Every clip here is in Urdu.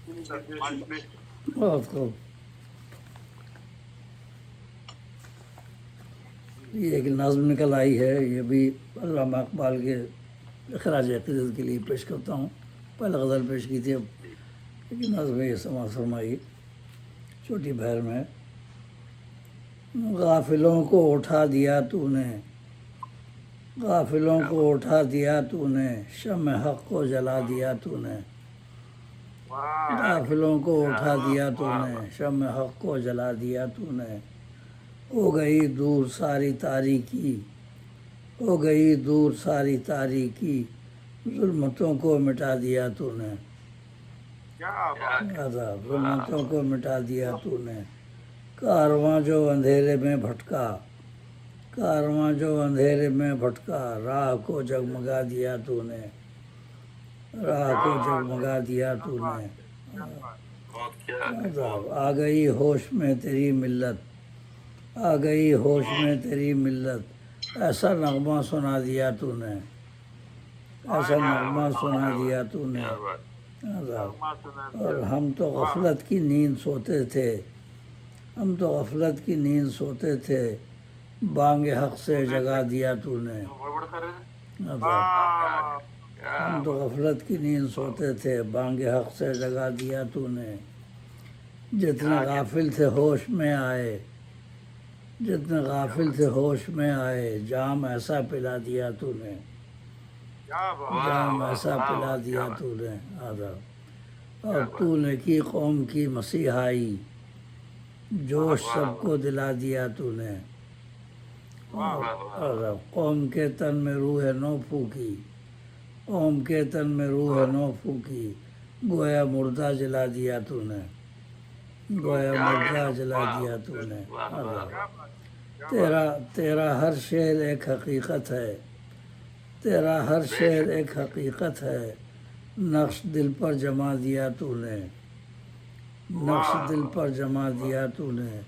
بہت خوب. یہ ایک نظم نکل آئی ہے، یہ بھی علامہ اقبال کے خراج عقیدت کے لیے پیش کرتا ہوں. پہلے غزل پیش کی تھی، اب ایک نظم یہ سماعت فرمائی. چھوٹی بہر میں. غافلوں کو اٹھا دیا تو نے، غافلوں کو اٹھا دیا تو نے، شمع حق کو جلا دیا تو نے. غافلوں کو اٹھا دیا تو نے، شمع حق کو جلا دیا تو نے. ہو گئی دور ساری تاریکی، ہو گئی دور ساری تاریکی، ظلمتوں کو مٹا دیا تو نے. عذاب ظلمتوں کو مٹا دیا تو نے. کارواں جو اندھیرے میں بھٹکا، کارواں جو اندھیرے میں بھٹکا، راہ کو جگمگا دیا تو نے، راہ کو جگمگا دیا تو نے. عذاب آ گئی ہوش میں تیری ملت، آ گئی ہوش میں تیری ملت، ایسا نغمہ سنا دیا تو نے، ایسا نغمہ سنا دیا تو نے. عذاب اور ہم تو غفلت کی نیند سوتے تھے، ہم تو غفلت کی نیند سوتے تھے، بانگ حق سے جگا دیا تو نے. عذاب ہم تو غفلت کی نیند سوتے تھے، بانگ حق سے جگا دیا تو نے. جتنے غافل تھے ہوش میں آئے، جتنے غافل تھے ہوش میں آئے، جام ایسا پلا دیا تو نے، جام ایسا پلا دیا تو نے. عذاب اور تو نے کی قوم کی مسیحائی، جوش سب کو دلا دیا تو نے. عذاب قوم کے تن میں روح نو پھونکی، قوم کے تن میں روح نو پھونکی، گویا مردہ جلا دیا تو نے، گویا مردہ جلا دیا تو نے. عذاب تیرا تیرا ہر شعر ایک حقیقت ہے، تیرا ہر شعر ایک حقیقت ہے، نقش دل پر جما دیا تو نے، نقش دل پر جما دیا تو نے.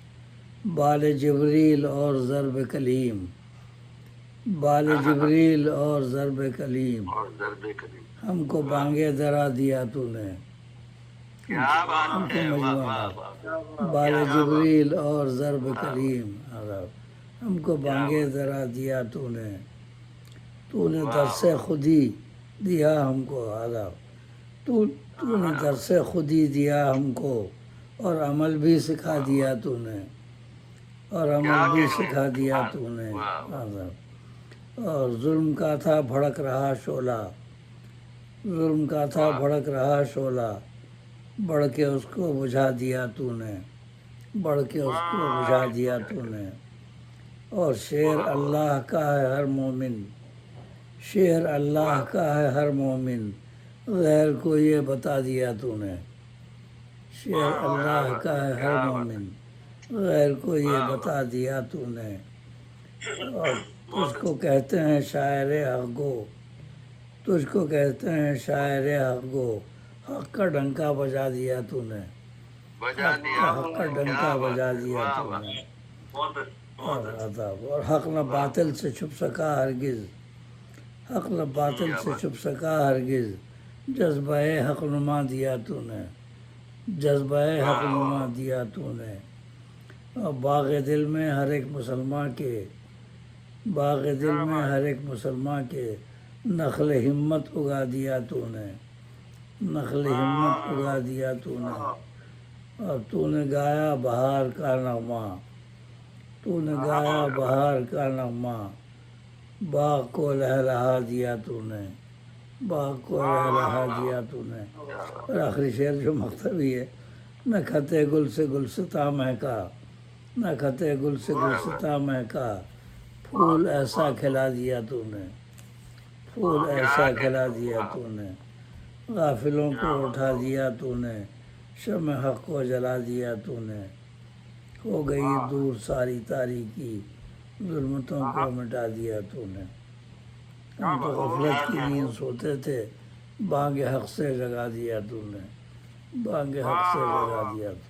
بال جبریل اور ضرب کلیم، بال جبریل اور ضرب کلیم، ہم کو بانگے درا دیا تو نے، ہم کو مجموعہ بال جبریل اور ضرب کلیم. عذاب ہم کو بانگے درا دیا تو نے، تو نے درس خودی دیا ہم کو. عذاب تو نے درس خودی دیا ہم کو، اور عمل بھی سکھا دیا تو نے، اور عمل بھی سکھا دیا تو نے. عذاب اور ظلم کا تھا بھڑک رہا شعلہ، ظلم کا تھا بھڑک رہا شعلہ، بڑھ کے اس کو بجھا دیا تو نے، بڑھ کے اس کو بجھا دیا تو نے. اور شعر اللہ کا ہے ہر مومن، شعر اللہ کا ہے ہر مومن، غیر کو یہ بتا دیا تو نے. شعر اللہ کا ہے ہر مومن، غیر کو یہ بتا دیا تو نے. اور تجھ کو کہتے ہیں شاعر حق گو، تجھ کو کہتے ہیں شاعر حق گو، حق کا ڈنکا بجا دیا تو نے، حق کا ڈنکا بجا دیا تو نے. اور عذاب اور حق نہ باطل سے چھپ سکا ہرگز، حق نہ باطل سے چھپ سکا ہرگز، جذبہ حق نما دیا تو نے، جذبہ حق نما دیا تو نے. اور باغ دل میں ہر ایک مسلمان کے، باغ دل میں ہر ایک مسلمان کے، نخل ہمت اگا دیا تو نے، نخل ہمت اگا دیا تو نے. اور تو نے گایا بہار کا نغمہ، تو نے گایا بہار کا نغمہ، باغ کو لہلہا دیا تو نے، باغ کو لہلہا دیا تو نے. اور آخری شعر جو مکتبی ہے. نہ خطے گل سے گلستاں مہکا، نہ خطے گل سے گلستاں مہکا، پھول ایسا کھلا دیا تو نے، پھول ایسا کھلا دیا تو نے. غافلوں کو اٹھا دیا تو نے، شمع حق کو جلا دیا تو نے. ہو گئی دور ساری تاریکی، ظلمتوں کو مٹا دیا تو نے. ہم تو غفلت کی نیند سوتے تھے، بانگ حق سے جگا دیا تو نے، بانگ حق سے جگا دیا تو.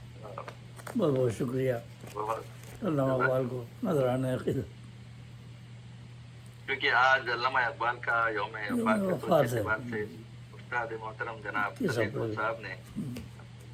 بہت بہت شکریہ علامہ اقبال کو نذرانہ عقیدت. کیونکہ آج علامہ اقبال کا یوم وفات ہے، تو اس اعتبار سے استاد محترم جناب کس خلیل اپریل صاحب نے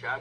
4